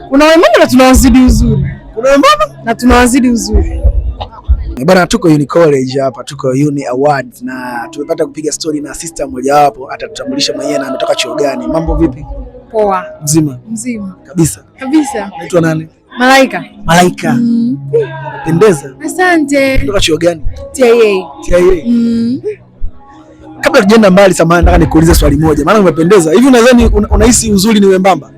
Kuna wembamba na tunawazidi uzuri. Kuna wembamba na tunawazidi uzuri. Bwana, tuko Uni College hapa, tuko Uni Awards na tumepata kupiga story na sister mmoja wapo, atatutambulisha mwenyewe na ametoka chuo gani. Mambo vipi? Poa. Mzima? Mzima. Kabisa. Kabisa. Unaitwa nani? Malaika. Malaika. Unapendeza. Asante. Kutoka chuo gani? TIA. TIA. Kabla tujaenda mbali, samahani, nataka nikuulize swali moja. Maana umependeza. Hivi unadhani unahisi uzuri ni wembamba?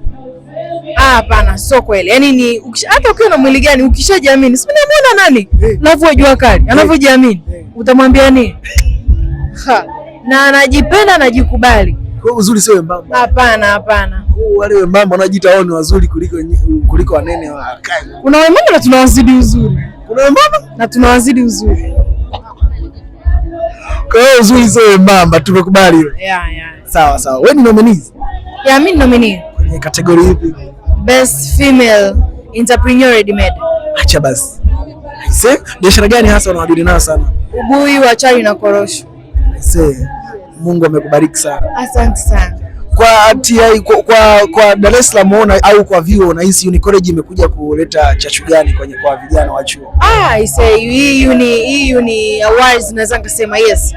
Hapana, sio kweli. Yaani ni hata ukiwa na mwili gani ukishajiamini. Si unamwona nani? Unavyojua kali, anavyojiamini. Utamwambia nini? Na anajipenda, anajikubali. Kwa uzuri sio wembamba. Hapana, hapana. Wale wembamba wanajiita wao ni wazuri kuliko wanene wa kai. Kuna wembamba na tunawazidi uzuri. Kuna wembamba na tunawazidi uzuri. Kwa hiyo uzuri sio wembamba, tumekubali hilo. Yeah. Sawa sawa. Wewe ni nominee? Yeah, mimi ni nominee. Kwenye kategori ipi? Best Female Entrepreneur Ready-Made. Acha basi. Aise, biashara gani hasa unawadili nayo sana? Ubuyu wa chai na korosho. Aise, Mungu amekubariki sana. Asante sana. Kwa TI kwa Dar es Salaam au kwa vyuo, unahisi Uni College imekuja kuleta chachu gani kwa vijana wa chuo? Hii Uni Awards naweza kusema yes.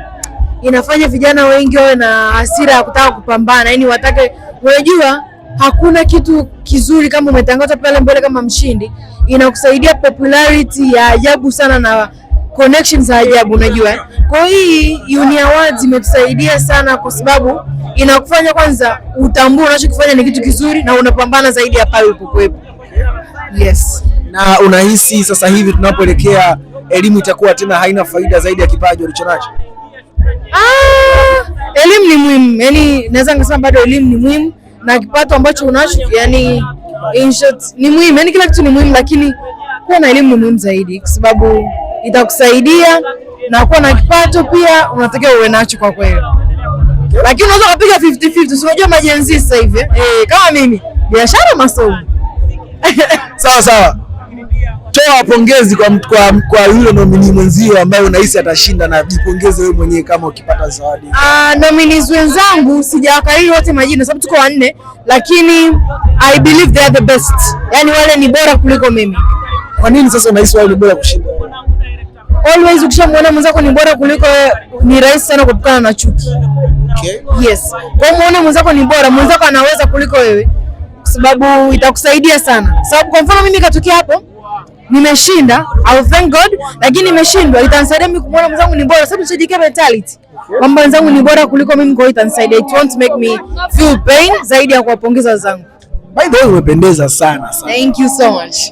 Inafanya vijana wengi wawe na hasira ya kutaka kupambana. Yaani watake, unajua hakuna kitu kizuri kama umetangazwa pale mbele kama mshindi. Inakusaidia popularity ya ajabu sana na connections za ajabu, unajua. Kwa hii Uni Awards imetusaidia sana kwa sababu inakufanya kwanza utambue unachokifanya ni kitu kizuri na unapambana zaidi ya pale ulipokuwepo. Yes. Na unahisi sasa hivi tunapoelekea elimu itakuwa tena haina faida zaidi ya kipaji ulichonacho? Elimu ni muhimu. Yaani naweza ngasema bado elimu ni muhimu na kipato ambacho unacho, yani in short ni muhimu. Yaani kila kitu ni muhimu, lakini kuwa na elimu ni muhimu zaidi kwa sababu itakusaidia, na kuwa na kipato pia unatakiwa uwe nacho kwa kweli. Lakini unaweza kupiga 50-50, unajua majenzi sasa hivi. Kama mimi, biashara masomo. Sawa. Toa pongezi kwa yule nominee mwenzio ambaye unahisi atashinda, na jipongeze wewe mwenyewe kama ukipata zawadi. Nominees wenzangu sijawakariri wote majina sababu tuko 4, lakini I believe they are the best. Yaani wale ni bora kuliko mimi. Kwa nini sasa unahisi wale ni bora kushinda? Always ukishamwona mwenzako ni bora kuliko wewe, ni rahisi sana kupukana na chuki. Okay. Yes. Kwa muone mwenzako ni bora, mwenzako anaweza kuliko wewe, kwa sababu itakusaidia sana. Sababu kwa mfano mimi katokea hapo, nimeshinda, I thank God, lakini nimeshindwa, itanisaidia mimi kumuona mwenzangu ni bora sababu nishajike mentality. Kwamba wenzangu ni bora kuliko mimi, kwa hiyo itanisaidia. It won't make me feel pain zaidi ya kuwapongeza wenzangu. By the way, umependeza sana. Thank you so much.